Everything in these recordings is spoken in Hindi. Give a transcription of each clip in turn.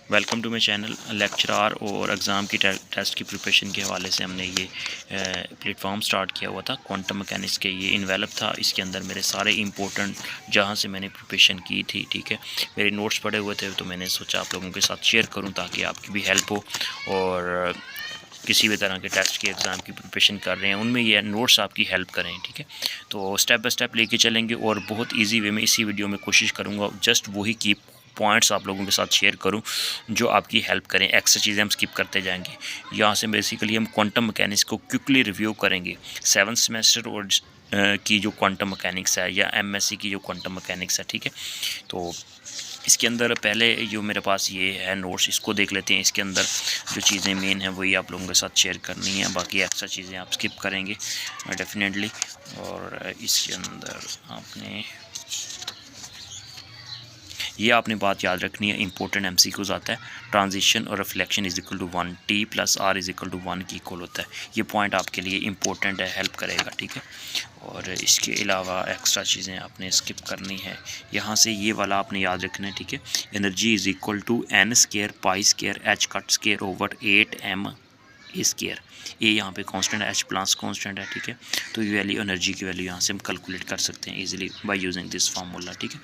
Welcome to my channel. Lecturer और एग्ज़ाम की टेस्ट की प्रिपरेशन के हवाले से हमने ये प्लेटफॉर्म स्टार्ट किया हुआ था। क्वांटम मैकेनिक्स के ये इन्वेलप था, इसके अंदर मेरे सारे इंपॉर्टेंट जहाँ से मैंने प्रिपरेशन की थी, ठीक है, मेरे नोट्स पड़े हुए थे, तो मैंने सोचा आप लोगों के साथ शेयर करूँ ताकि आपकी भी हेल्प हो। और किसी भी तरह के टेस्ट की एग्ज़ाम की प्रिपरेशन कर रहे हैं उनमें ये नोट्स आपकी हेल्प करें, ठीक है। तो स्टेप बाय स्टेप लेके चलेंगे और बहुत इजी वे में इसी वीडियो में कोशिश करूँगा जस्ट वही की पॉइंट्स आप लोगों के साथ शेयर करूं जो आपकी हेल्प करें। एक्स्ट्रा चीज़ें हम स्किप करते जाएंगे। यहाँ से बेसिकली हम क्वांटम मैकेनिक्स को क्विकली रिव्यू करेंगे। 7th सेमेस्टर और की जो क्वांटम मैकेनिक्स है या एमएससी की जो क्वांटम मैकेनिक्स है, ठीक है। तो इसके अंदर पहले जो मेरे पास ये है नोट्स, इसको देख लेते हैं। इसके अंदर जो चीज़ें मेन हैं वही आप लोगों के साथ शेयर करनी है, बाकी एक्स्ट्रा चीज़ें आप स्किप करेंगे डेफिनेटली। और इसके अंदर आपने बात याद रखनी है, इंपॉर्टेंट एमसीक्यूज आता है। ट्रांजिशन और reflection is equal to 1, T plus R is equal to 1 की इक्वल होता है। ये पॉइंट आपके लिए इंपॉर्टेंट है, हेल्प करेगा, ठीक है। और इसके अलावा एक्स्ट्रा चीज़ें आपने स्किप करनी है। यहाँ से ये वाला आपने याद रखना है, ठीक है। Energy is equal to n square pi square h cut square over 8m square. ये यहाँ पे कांस्टेंट है, एच प्लस कांस्टेंट है, ठीक है। तो ये वैल्यू एनर्जी की वैल्यू यहाँ से हम कैलकुलेट कर सकते हैं easily by using this formula, ठीक है।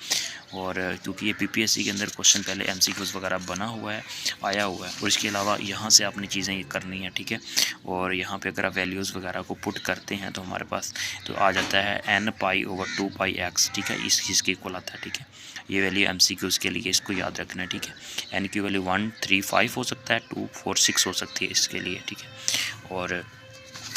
और क्योंकि ये पीपीएससी के अंदर क्वेश्चन पहले एमसीक्यूज वगैरह बना हुआ है, आया हुआ है, और इसके अलावा यहाँ से आपने चीज़ें ये करनी है, ठीक है। और यहाँ पे अगर आप वैल्यूज़ वगैरह को पुट करते हैं तो हमारे पास तो आ जाता है n पाई ओवर 2 पाई x, ठीक है। इस चीज़ के इक्वल आता है, ठीक है। ये वैल्यू एमसीक्यूज के लिए इसको याद रखना है, ठीक है। n की वैल्यू 1 3 5 हो सकता है, 2 4 6 हो सकती है इसके लिए, ठीक है। और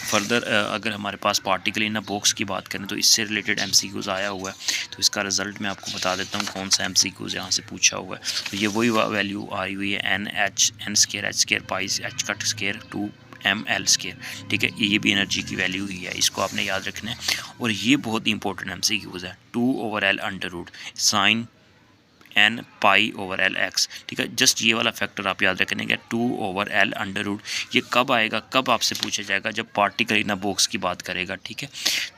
फर्दर अगर हमारे पास पार्टिकल इन अ बॉक्स की बात करें तो इससे रिलेटेड एमसीक्यूज आया हुआ है। तो इसका रिजल्ट मैं आपको बता देता हूँ कौन सा एमसीक्यूज यहाँ से पूछा हुआ है। तो ये वही वैल्यू आई हुई है, n square pi h cut square 2ml square, ठीक है। ये भी एनर्जी की वैल्यू ही है, इसको आपने याद रखना है। और ये बहुत इंपॉर्टेंट एमसीक्यूज है, 2/L under root sine n pi over L x, ठीक है। जस्ट ये वाला फैक्टर आप याद रखने का, 2/L अंडर रूट। ये कब आएगा, कब आपसे पूछा जाएगा, जब पार्टिकल इन अ बॉक्स की बात करेगा, ठीक है।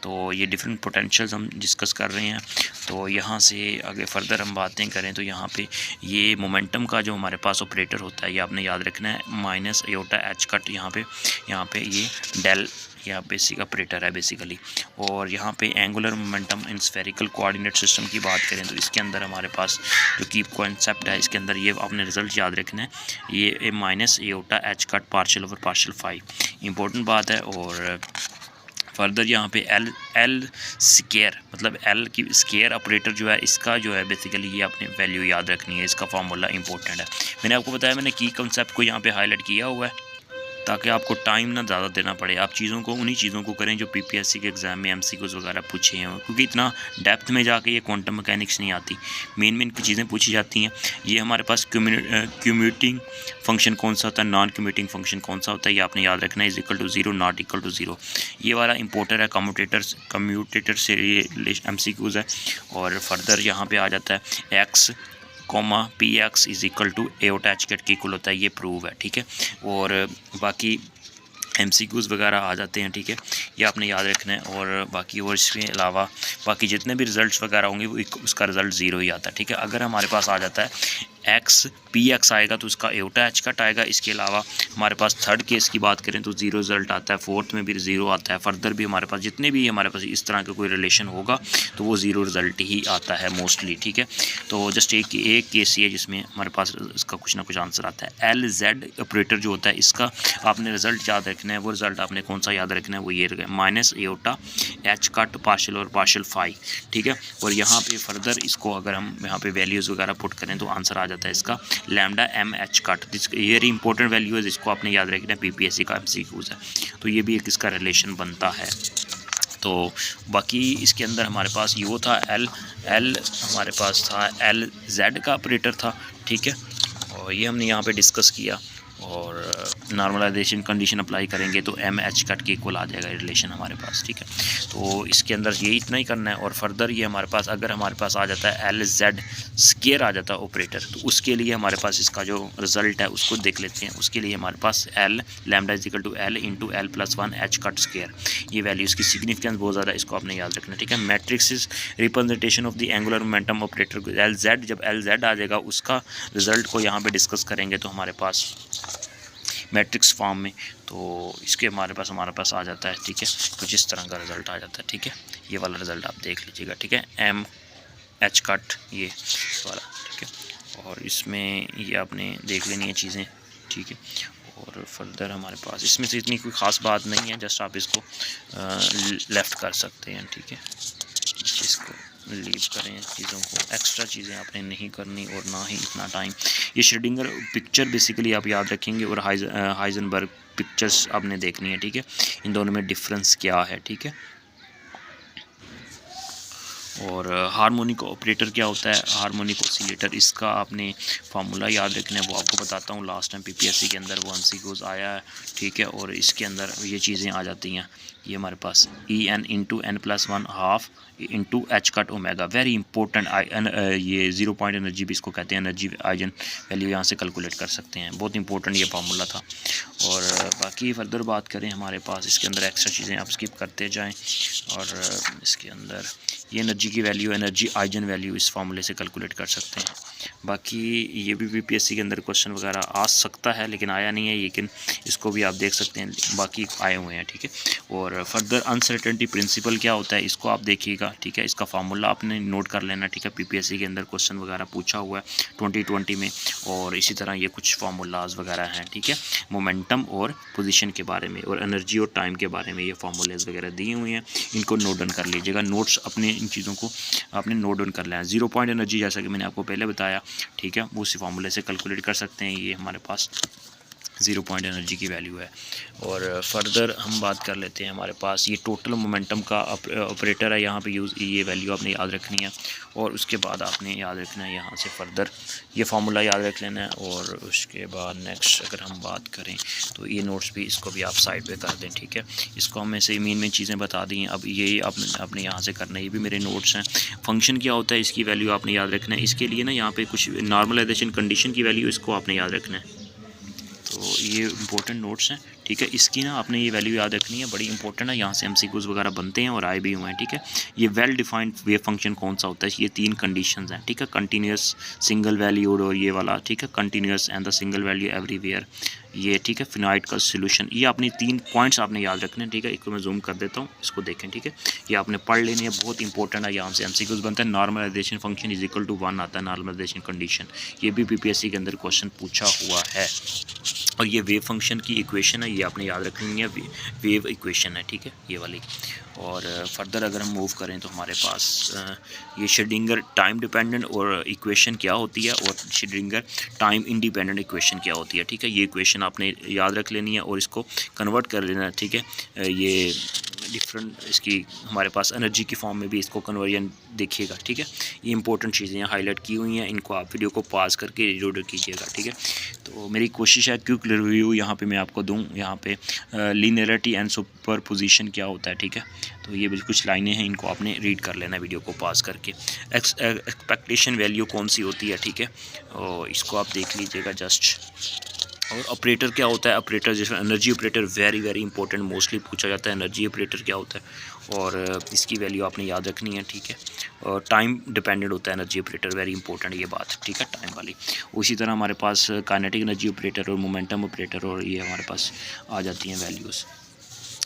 तो ये डिफरेंट पोटेंशियल्स हम डिस्कस कर रहे हैं। तो यहाँ से आगे फर्दर हम बातें करें तो यहाँ पे ये मोमेंटम का जो हमारे पास ऑपरेटर होता है ये आपने याद रखना है, माइनस एयोटा एच कट। यहाँ पे ये डेल या बेसिक ऑपरेटर है बेसिकली। और यहाँ पे angular momentum in spherical coordinate system की बात करें तो इसके अंदर हमारे पास जो की कॉन्सेप्ट है, इसके अंदर ये आपने रिजल्ट याद रखना है, ये minus aorta h cut partial over partial 5, important बात है। और फर्दर यहाँ पे एल स्केयर मतलब एल की स्केयर ऑपरेटर जो है, इसका जो है बेसिकली ये आपने वैल्यू याद रखनी है, इसका फार्मूला इंपॉर्टेंट है। मैंने आपको बताया, मैंने की कॉन्सेप्ट को यहाँ पे हाईलाइट किया हुआ है ताकि आपको टाइम ना ज़्यादा देना पड़े। आप चीज़ों को उन्हीं चीज़ों को करें जो पीपीएससी के एग्ज़ाम में एमसीक्यूज वगैरह पूछे हैं, क्योंकि इतना डेप्थ में जाके ये क्वांटम मैकेनिक्स नहीं आती। मेन की चीज़ें पूछी जाती हैं। ये हमारे पास क्यूम्यूटिंग फंक्शन कौन सा होता है, नॉन क्यूम्यूटिंग फंक्शन कौन सा होता है, ये आपने याद रखना है, is equal to 0 not equal to 0। ये वाला इंपोर्टर है, कम्यूटेटर से ये एमसीक्यूज है। और फर्दर यहाँ पर आ जाता है x comma p x is equal to iota h cut की इक्वल होता है, ये प्रूव है, ठीक है। और बाकी एमसीक्यूज वगैरह आ जाते हैं, ठीक है, ये आपने याद रखना है। और बाकी और इसके अलावा बाकी जितने भी रिजल्ट्स वगैरह होंगे वो उसका रिजल्ट 0 ही आता है, ठीक है। अगर हमारे पास आ जाता है एक्स पी एक्स आएगा तो उसका एयोटा एच कट आएगा। इसके अलावा हमारे पास थर्ड केस की बात करें तो 0 रिजल्ट आता है, फोर्थ में भी 0 आता है। फर्दर भी हमारे पास जितने भी हमारे पास इस तरह का कोई रिलेशन होगा तो वो 0 रिजल्ट ही आता है मोस्टली, ठीक है। तो जस्ट एक केस ही है जिसमें हमारे पास इसका कुछ ना कुछ आंसर आता है। एल जेड ऑपरेटर जो होता है इसका आपने रिजल्ट याद रखना है। वो रिजल्ट आपने कौन सा याद रखना है, वो ये minus aorta h cut partial और पार्शियल 5, ठीक है। और यहाँ पे फर्दर इसको अगर हम यहाँ पे वैल्यूज़ वगैरह पुट करें तो आंसर आ जाता है इसका लैम्डा एम एच कट। ये इंपॉर्टेंट वैल्यू है, जिसको आपने याद रखना है, पीपीएससी का एमसीक्यूज है। तो ये भी एक इसका रिलेशन बनता है। तो बाकी इसके अंदर हमारे पास ये था एल हमारे पास था एल जेड का ऑपरेटर था, ठीक है। और ये हमने यहाँ पे डिस्कस किया। और नॉर्मलाइजेशन कंडीशन अप्लाई करेंगे तो एम एच कट के इक्वल आ जाएगा रिलेशन हमारे पास, ठीक है। तो इसके अंदर ये इतना ही करना है। और फर्दर ये हमारे पास अगर हमारे पास आ जाता है एल जेड स्केयर आ जाता है ऑपरेटर, तो उसके लिए हमारे पास इसका जो रिजल्ट है उसको देख लेते हैं। उसके लिए हमारे पास L lambda is equal to L into L plus 1 H cut square, ये वैल्यू इसकी सिग्निफिकेंस बहुत ज़्यादा है, इसको आपने याद रखना, ठीक है। Matrix is representation of the angular momentum operator L Z, जब एल जेड आ जाएगा उसका रिजल्ट को यहाँ पे डिस्कस करेंगे तो हमारे पास मैट्रिक्स फॉर्म में, तो इसके हमारे पास आ जाता है, ठीक है। कुछ इस तरह का रिज़ल्ट आ जाता है, ठीक है। ये वाला रिज़ल्ट आप देख लीजिएगा, ठीक है, एम एच कट ये वाला, ठीक है। और इसमें ये आपने देख लेनी है चीज़ें, ठीक है। और फर्दर हमारे पास इसमें से इतनी कोई ख़ास बात नहीं है, जस्ट आप इसको लेफ़्ट कर सकते हैं, ठीक है। इसको लीव करें चीज़ों को, एक्स्ट्रा चीज़ें आपने नहीं करनी और ना ही इतना टाइम। ये श्रेडिंगर पिक्चर बेसिकली आप याद रखेंगे और हाइजेनबर्ग पिक्चर्स आपने देखनी है, ठीक है। इन दोनों में डिफरेंस क्या है, ठीक है। और हार्मोनिक ऑपरेटर क्या होता है, हार्मोनिक ऑसिलेटर, इसका आपने फार्मूला याद रखना है, वो आपको बताता हूँ। लास्ट टाइम पीपीएससी के अंदर वो एमसीक्यूज आया है, ठीक है। और इसके अंदर ये चीज़ें आ जाती हैं, ये हमारे पास E N into N plus 1 half into H cut omega, very important. ये 0 पॉइंट एनर्जी भी इसको कहते हैं, एनर्जी आइजन वैल्यू यहाँ से कैलकुलेट कर सकते हैं, बहुत इंपॉर्टेंट ये फार्मूला था। और बाकी फर्दर बात करें हमारे पास इसके अंदर एक्स्ट्रा चीज़ें आप स्किप करते जाएँ। और इसके अंदर ये एनर्जी की वैल्यू, एनर्जी आइजन वैल्यू इस फार्मूले से कैलकुलेट कर सकते हैं। बाकी ये भी पीपीएससी के अंदर क्वेश्चन वगैरह आ सकता है, लेकिन आया नहीं है, लेकिन इसको भी आप देख सकते हैं, बाकी आए हुए हैं, ठीक है। और फर्दर अनसर्टेनिटी प्रिंसिपल क्या होता है, इसको आप देखिएगा, ठीक है। इसका फार्मूला आपने नोट कर लेना, ठीक है। पीपीएससी के अंदर क्वेश्चन वगैरह पूछा हुआ है 2020 में, और इसी तरह ये कुछ फार्मूलाज वगैरह हैं, ठीक है। मोमेंटम और पोजीशन के बारे में और एनर्जी और टाइम के बारे में ये फार्मूलेज वगैरह दिए हुए हैं, इनको नोट डाउन कर लीजिएगा। नोट्स अपने इन चीज़ों को आपने नोट डाउन कर लेना। 0 पॉइंट एनर्जी जैसा कि मैंने आपको पहले बताया, ठीक है, वो उसी फार्मूले से कैलकुलेट कर सकते हैं। ये हमारे पास 0 पॉइंट एनर्जी की वैल्यू है। और फर्दर हम बात कर लेते हैं, हमारे पास ये टोटल मोमेंटम का ऑपरेटर है, यहाँ पे यूज़ ये वैल्यू आपने याद रखनी है। और उसके बाद आपने याद रखना है यहाँ से फर्दर ये फार्मूला याद रख लेना है। और उसके बाद नेक्स्ट अगर हम बात करें तो ये नोट्स भी, इसको भी आप साइड पे कर दें, ठीक है। इसको हम ऐसे मेन चीज़ें बता दी हैं, अब ये आपने यहाँ से करना है, ये भी मेरे नोट्स हैं। फंक्शन क्या होता है, इसकी वैल्यू आपने याद रखना है। इसके लिए ना यहाँ पे कुछ नॉर्मलाइजेशन कंडीशन की वैल्यू, इसको आपने याद रखना है। तो ये इंपॉर्टेंट नोट्स हैं, ठीक है। इसकी ना आपने ये वैल्यू याद रखनी है, बड़ी इंपॉर्टेंट है, यहाँ से एमसीक्यूज़ वगैरह बनते हैं और आए भी हुए हैं, ठीक है। ये वेल डिफाइंड वेव फंक्शन कौन सा होता है, ये 3 कंडीशंस हैं, ठीक है। कंटिन्यूस, सिंगल वैल्यूड और ये वाला, ठीक है, continuous and the single value everywhere, ये, ठीक है। फिनाइट का सोल्यूशन, ये अपनी 3 पॉइंट्स आपने याद रखने हैं, ठीक है। इसको मैं जूम कर देता हूँ, इसको देखें, ठीक है। ये आपने पढ़ लेनी है, बहुत इंपॉर्टेंट है, यहाँ से एमसीक्यूज़ बनता है। Normalization function is equal to 1 आता है, नॉर्मलाइजेशन कंडीशन, ये भी पीपीएससी के अंदर क्वेश्चन पूछा हुआ है। और ये वेव फंक्शन की इक्वेशन है, ये आपने याद रखनी है, वेव इक्वेशन है, ठीक है, ये वाली। और फर्दर अगर हम मूव करें तो हमारे पास ये श्रेडिंगर टाइम डिपेंडेंट और इक्वेशन क्या होती है, और श्रेडिंगर टाइम इंडिपेंडेंट इक्वेशन क्या होती है, ठीक है। ये इक्वेशन आपने याद रख लेनी है और इसको कन्वर्ट कर लेना है, ठीक है। ये डिफरेंट इसकी हमारे पास एनर्जी की फॉर्म में भी इसको कन्वर्जन देखिएगा, ठीक है। ये इंपॉर्टेंट चीज़ें हाईलाइट की हुई हैं, इनको आप वीडियो को पॉज करके रीड कीजिएगा, ठीक है। तो मेरी कोशिश है क्विक रिव्यू यहाँ पे मैं आपको दूँ, यहाँ पे लीनियरिटी एंड सुपरपोजिशन क्या होता है, ठीक है। तो ये भी कुछ लाइनें हैं, इनको आपने रीड कर लेना वीडियो को पॉज करके। एक्सपेक्टेशन वैल्यू कौन सी होती है, ठीक है, और इसको आप देख लीजिएगा जस्ट। और ऑपरेटर क्या होता है, ऑपरेटर जैसे energy operator, very important, mostly पूछा जाता है एनर्जी ऑपरेटर क्या होता है, और इसकी वैल्यू आपने याद रखनी है, ठीक है। और टाइम डिपेंडेंट होता है एनर्जी ऑपरेटर, वेरी इंपॉर्टेंट ये बात, ठीक है, टाइम वाली। उसी तरह हमारे पास काइनेटिक एनर्जी ऑपरेटर और मोमेंटम ऑपरेटर, और ये हमारे पास आ जाती हैं वैल्यूज़।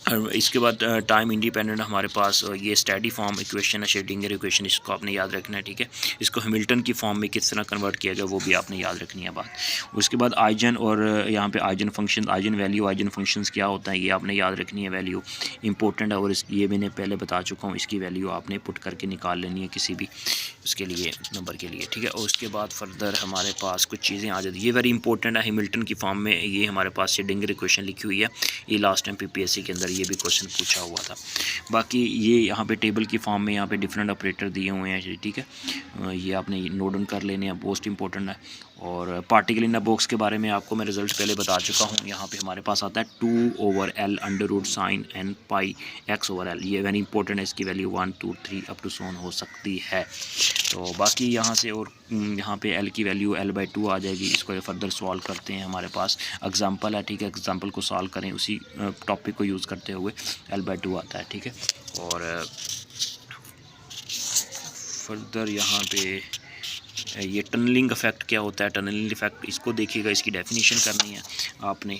और इसके बाद टाइम इंडिपेंडेंट हमारे पास ये स्टडी फॉर्म इक्वेशन है, श्रेडिंगर इक्वेशन, इसको आपने याद रखना है, ठीक है। इसको हैमिल्टन की फॉर्म में किस तरह कन्वर्ट किया गया वो भी आपने याद रखनी है बात। उसके बाद आइजन, और यहाँ पे eigen function, eigen value, eigen functions क्या होता है ये आपने याद रखनी है, वैल्यू इंपॉर्टेंट है। और ये मैंने पहले बता चुका हूँ, इसकी वैल्यू आपने पुट करके निकाल लेनी है किसी भी उसके लिए नंबर के लिए, ठीक है। और उसके बाद फर्दर हमारे पास कुछ चीज़ें आ जाती है, ये वेरी इंपॉर्टेंट है, हैमिल्टन की फॉर्म में ये हमारे पास श्रेडिंगर इक्वेशन लिखी हुई है, ये लास्ट टाइम पीपीएससी के अंदर ये भी क्वेश्चन पूछा हुआ था। बाकी ये यहाँ पे टेबल की फॉर्म में यहाँ पे डिफरेंट ऑपरेटर दिए हुए हैं, ठीक है। ये आपने नोट डाउन कर लेने हैं, मोस्ट इंपॉर्टेंट है। और पार्टिकल इन अ बॉक्स के बारे में आपको मैं रिज़ल्ट पहले बता चुका हूँ। यहाँ पे हमारे पास आता है 2/L under root sine n pi x/L। ये वेरी इंपॉर्टेंट है, इसकी वैल्यू 1 2 3 अप टू सोन हो सकती है। तो बाकी यहाँ से और यहाँ पे L की वैल्यू L/2 आ जाएगी। इसको फर्दर सॉल्व करते हैं, हमारे पास एग्जांपल है, ठीक है। एग्जांपल को सॉल्व करें, उसी टॉपिक को यूज़ करते हुए L/2 आता है, ठीक है। और फर्दर यहाँ पे ये टनलिंग इफेक्ट क्या होता है, टनलिंग इफेक्ट इसको देखिएगा, इसकी डेफिनेशन करनी है आपने,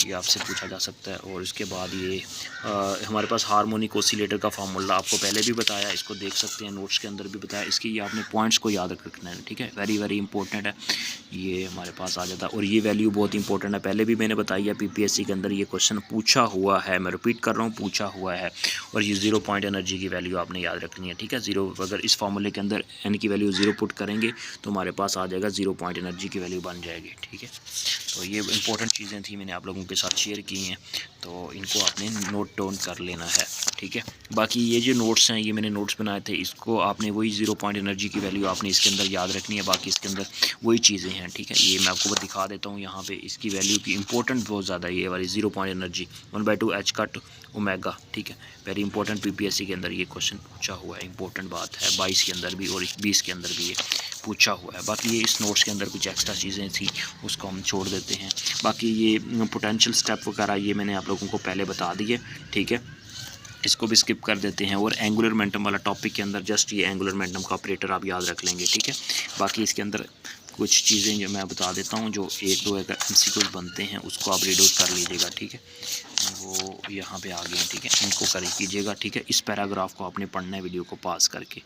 ये आपसे पूछा जा सकता है। और इसके बाद ये हमारे पास हार्मोनिक ऑसिलेटर का फार्मूला आपको पहले भी बताया, इसको देख सकते हैं, नोट्स के अंदर भी बताया। इसकी ये आपने पॉइंट्स को याद रखना है, ठीक है, वेरी वेरी इंपॉर्टेंट है, ये हमारे पास आ जाता है। और ये वैल्यू बहुत इंपॉर्टेंट है, पहले भी मैंने बताई है, पीपीएससी के अंदर ये क्वेश्चन पूछा हुआ है, मैं रिपीट कर रहा हूँ, पूछा हुआ है। और ये 0 पॉइंट एनर्जी की वैल्यू आपने याद रखनी है, ठीक है। 0 अगर इस फार्मूले के अंदर एन की वैल्यू 0 पुट करेंगे तो हमारे पास आ जाएगा 0 पॉइंट एनर्जी की वैल्यू बन जाएगी, ठीक है। तो ये इंपॉर्टेंट चीज़ें थी, मैंने आप लोगों के साथ शेयर की हैं, तो इनको आपने नोट डाउन कर लेना है, ठीक है। बाकी ये जो नोट्स हैं, ये मैंने नोट्स बनाए थे, इसको आपने वही 0 पॉइंट एनर्जी की वैल्यू आपने इसके अंदर याद रखनी है। बाकी इसके अंदर वही चीज़ें हैं, ठीक है। ये मैं आपको दिखा देता हूँ, यहाँ पे इसकी वैल्यू की इंपॉर्टेंट बहुत ज़्यादा है, ये वाली 0 point energy 1/2 H cut omega, ठीक है। वेरी इंपॉर्टेंट, पीपीएससी के अंदर ये क्वेश्चन पूछा हुआ है, इंपॉर्टेंट बात है, 22 के अंदर भी और 20 के अंदर भी ये पूछा हुआ है। बाकी ये इस नोट्स के अंदर कुछ एक्स्ट्रा चीज़ें थी, उसको हम छोड़ देते हैं। बाकी ये पोटेंशियल स्टेप वगैरह ये मैंने आप लोगों को पहले बता दिए, ठीक है, इसको भी स्किप कर देते हैं। और एंगुलर मोमेंटम वाला टॉपिक के अंदर जस्ट ये एंगुलर मोमेंटम का ऑपरेटर आप याद रख लेंगे, ठीक है। बाकी इसके अंदर कुछ चीज़ें जो मैं बता देता हूँ, जो 1-2 MCQ बनते हैं, उसको आप रीड आउट कर लीजिएगा, ठीक है। वो यहाँ पे आ गए हैं, ठीक है, इनको कर कीजिएगा, ठीक है। इस पैराग्राफ को आपने पढ़ना है वीडियो को पास करके,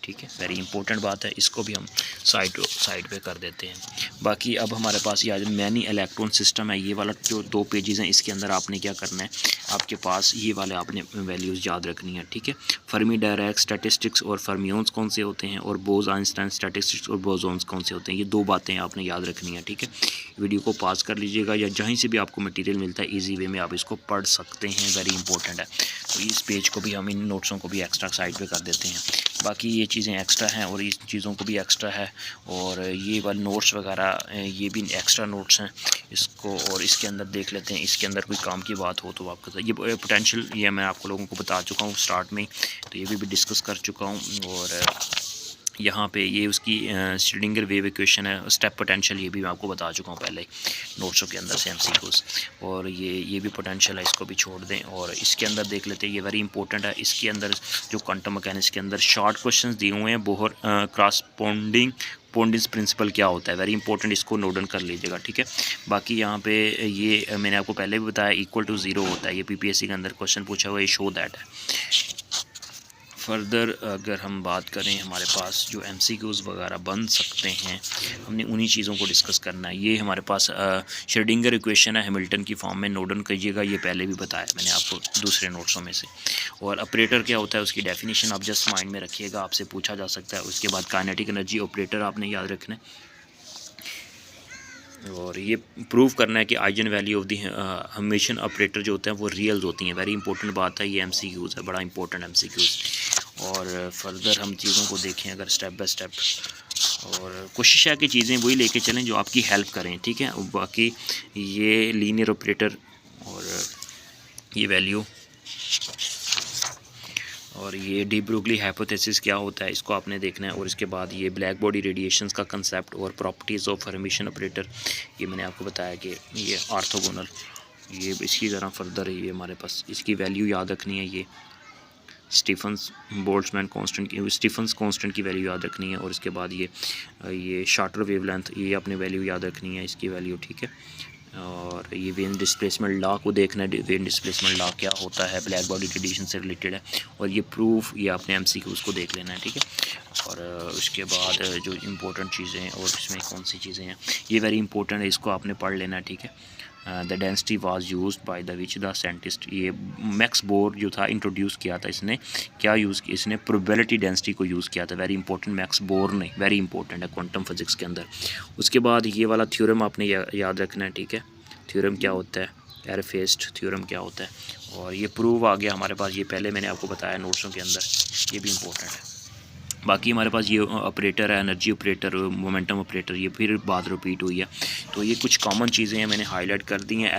ठीक है, वेरी इंपॉर्टेंट बात है, इसको भी हम साइड पे कर देते हैं। बाकी अब हमारे पास ये मैनी इलेक्ट्रॉन सिस्टम है, ये वाला जो 2 पेजेस हैं, इसके अंदर आपने क्या करना है, आपके पास ये वाले आपने वैल्यूज़ याद रखनी है, ठीक है। फर्मी डायराक स्टैटिस्टिक्स और फर्मियोन्स कौन से होते हैं, और बोज आइंस्टाइन स्टैटिस्टिक्स और बोसोन्स कौन से होते हैं, ये 2 बातें आपने याद रखनी है, ठीक है। वीडियो को पास कर लीजिएगा, या जहीं से भी आपको मटेरियल मिलता है ईजी वे में आप इसको पढ़ सकते हैं, वेरी इंपॉर्टेंट है। तो इस पेज को भी हम, इन नोट्सों को भी एक्स्ट्रा साइड पे कर देते हैं। बाकी ये चीज़ें एक्स्ट्रा हैं और इस चीज़ों को भी एक्स्ट्रा है, और ये वाले नोट्स वगैरह ये भी एक्स्ट्रा नोट्स हैं, इसको और इसके अंदर देख लेते हैं। इसके अंदर कोई काम की बात हो तो आपको, ये पोटेंशियल ये मैं आपको लोगों को बता चुका हूँ स्टार्ट में, तो ये भी डिस्कस कर चुका हूँ। और यहाँ पे ये उसकी श्रोडिंगर वेव इक्वेशन है, स्टेप पोटेंशियल, ये भी मैं आपको बता चुका हूँ पहले नोट्सों के अंदर से MCQs। और ये भी पोटेंशियल है, इसको भी छोड़ दें। और इसके अंदर देख लेते हैं, ये वेरी इंपॉर्टेंट है। इसके अंदर जो क्वांटम मैकेनिक्स के अंदर शॉर्ट क्वेश्चंस दिए हुए हैं, बोहर कॉरस्पॉन्डिंस प्रिंसिपल क्या होता है, वेरी इंपॉर्टेंट, इसको नोट डाउन कर लीजिएगा, ठीक है। बाकी यहाँ पे ये मैंने आपको पहले भी बताया, इक्वल टू 0 होता है, ये पीपीएससी के अंदर क्वेश्चन पूछा हुआ है, ये शो दैट है। फर्दर अगर हम बात करें, हमारे पास जो MCQs वगैरह बन सकते हैं, हमने उन्हीं चीज़ों को डिस्कस करना है। ये हमारे पास श्रोडिंगर इक्वेशन है, हैमिल्टन की फॉर्म में, नोट डाउन कीजिएगा, ये पहले भी बताया मैंने आपको दूसरे नोट्सों में से। और ऑपरेटर क्या होता है, उसकी डेफिनेशन आप जस्ट माइंड में रखिएगा, आपसे पूछा जा सकता है। उसके बाद काइनेटिक एनर्जी ऑपरेटर आपने याद रखना है, और ये प्रूव करना है कि eigenvalue of the hamiltonian operator जो होते हैं वो रियल्स होती हैं, वेरी इंपॉर्टेंट बात है, ये MCQs है, बड़ा इंपॉर्टेंट MCQs। और फर्दर हम चीज़ों को देखें अगर स्टेप बाय स्टेप, और कोशिश है कि चीज़ें वही लेके चलें जो आपकी हेल्प करें, ठीक है। बाकी ये लीनियर ऑपरेटर और ये वैल्यू, और ये डी ब्रोगली हाइपोथेसिस क्या होता है, इसको आपने देखना है। और इसके बाद ये ब्लैक बॉडी रेडिएशंस का कंसेप्ट और प्रॉपर्टीज़ ऑफ हर्मिशन ऑपरेटर, ये मैंने आपको बताया कि ये ऑर्थोगोनल, ये इसकी तरह फर्दर ये हमारे पास इसकी वैल्यू याद रखनी है। ये स्टीफन्स बोल्ट्जमैन कांस्टेंट की, स्टीफन्स कांस्टेंट की वैल्यू याद रखनी है। और इसके बाद ये शार्टर वेवलेंथ, ये अपनी वैल्यू याद रखनी है, इसकी वैल्यू, ठीक है। और ये वेन डिस्प्लेसमेंट लॉ को देखना है, वेन डिस्प्लेसमेंट लॉ क्या होता है, ब्लैक बॉडी रेडिएशन से रिलेटेड है। और ये प्रूफ, ये आपने MCQ उसको देख लेना है, ठीक है। और उसके बाद जो इम्पोर्टेंट चीज़ें हैं, और इसमें कौन सी चीज़ें हैं, ये वेरी इंपॉर्टेंट है, इसको आपने पढ़ लेना है, ठीक है। The density was used by the which the scientist, ये मैक्स बोर जो था इंट्रोड्यूस किया था, इसने क्या यूज़ किया, इसने प्रोबेबिलिटी डेंसिटी को यूज़ किया था, वेरी इंपॉर्टेंट, मैक्स बोर ने, वेरी इंपॉर्टेंट है क्वांटम फिजिक्स के अंदर। उसके बाद ये वाला थ्योरम आपने याद रखना है, ठीक है। थ्योरम क्या होता है, एरफेस्ट थ्योरम क्या होता है, और ये प्रूव आ गया हमारे पास, ये पहले मैंने आपको बताया नोट्सों के अंदर, ये भी इंपॉर्टेंट है। बाकी हमारे पास ये ऑपरेटर है, एनर्जी ऑपरेटर, मोमेंटम ऑपरेटर, ये फिर बात रिपीट हुई है। तो ये कुछ कॉमन चीज़ें हैं मैंने हाईलाइट कर दी हैं।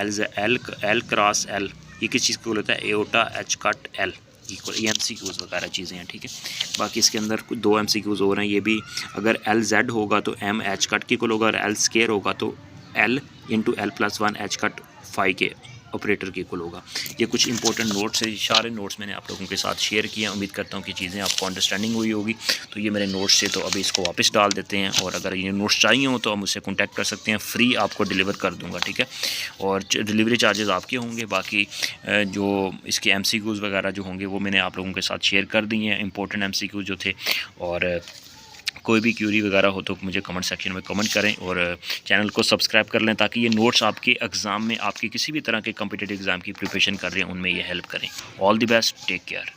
एल क्रॉस एल ये किस चीज़ को बोलता है, aorta H cut L equal, ये MCQs वगैरह चीज़ें हैं, ठीक है। बाकी इसके अंदर कुछ 2 MCQs हो रहे हैं, ये भी अगर एल जेड होगा तो एम एच कट के इक्वल होगा, और एल स्केयर होगा तो L into L plus 1 H cut phi के ऑपरेटर के इक्वल होगा। ये कुछ इंपॉर्टेंट नोट्स है, सारे नोट्स मैंने आप लोगों के साथ शेयर किया। उम्मीद करता हूँ कि चीज़ें आपको अंडरस्टैंडिंग हुई होगी। तो ये मेरे नोट्स थे, तो अभी इसको वापस डाल देते हैं, और अगर ये नोट्स चाहिए हो तो आप मुझसे कॉन्टैक्ट कर सकते हैं, फ्री आपको डिलीवर कर दूँगा, ठीक है। और डिलीवरी चार्जेस आपके होंगे। बाकी जो इसके MCQs वगैरह जो होंगे वो मैंने आप लोगों के साथ शेयर कर दिए हैं, इंपॉर्टेंट MCQs जो थे। और कोई भी क्यूरी वगैरह हो तो मुझे कमेंट सेक्शन में कमेंट करें, और चैनल को सब्सक्राइब कर लें, ताकि ये नोट्स आपके एग्ज़ाम में, आपके किसी भी तरह के कॉम्पिटिटिव एग्ज़ाम की प्रिपरेशन कर रहे हैं उनमें ये हेल्प करें। All the best, take care.